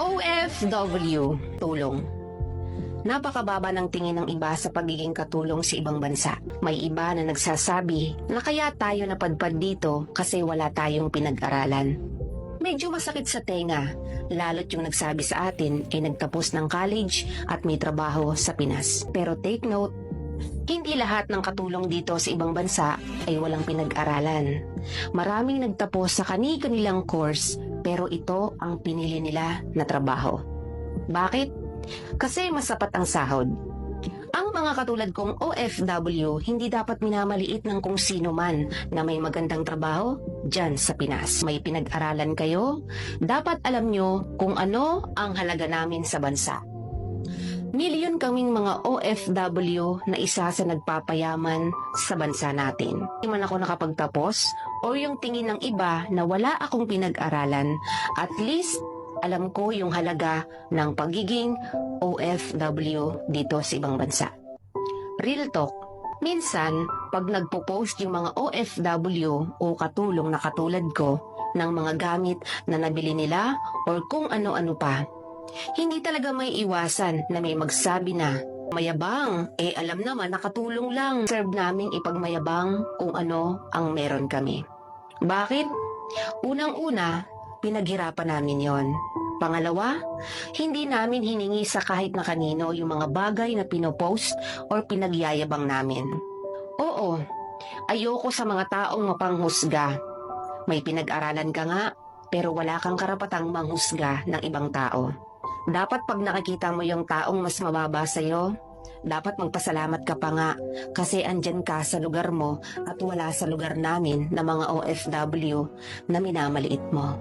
OFW, tulong. Napakababa ng tingin ng iba sa pagiging katulong sa ibang bansa. May iba na nagsasabi na kaya tayo napadpad dito kasi wala tayong pinag-aralan. Medyo masakit sa tenga, lalo't yung nagsabi sa atin ay nagtapos ng college at may trabaho sa Pinas. Pero take note, hindi lahat ng katulong dito sa ibang bansa ay walang pinag-aralan. Maraming nagtapos sa kani-kanilang course pero ito ang pinili nila na trabaho. Bakit? Kasi masapat ang sahod. Ang mga katulad kong OFW hindi dapat minamaliit ng kung sino man na may magandang trabaho dyan sa Pinas. May pinag-aralan kayo, dapat alam nyo kung ano ang halaga namin sa bansa. Milyon kaming mga OFW na isa sa nagpapayaman sa bansa natin. Hindi man ako nakapagtapos o yung tingin ng iba na wala akong pinag-aralan, at least alam ko yung halaga ng pagiging OFW dito sa ibang bansa. Real talk, minsan pag nagpo-post yung mga OFW o katulong na katulad ko ng mga gamit na nabili nila or kung ano-ano pa, hindi talaga may iwasan na may magsabi na, mayabang, alam naman nakatulong lang. Serve naming ipagmayabang kung ano ang meron kami. Bakit? Unang-una, pinaghirapan namin yon. Pangalawa, hindi namin hiningi sa kahit na kanino yung mga bagay na pinopost or pinagyayabang namin. Oo, ayoko sa mga taong mapanghusga. May pinag-aralan ka nga, pero wala kang karapatang manghusga ng ibang tao. Dapat pag nakikita mo yung taong mas mababa sa'yo, dapat magpasalamat ka pa nga kasi andyan ka sa lugar mo at wala sa lugar namin na mga OFW na minamaliit mo.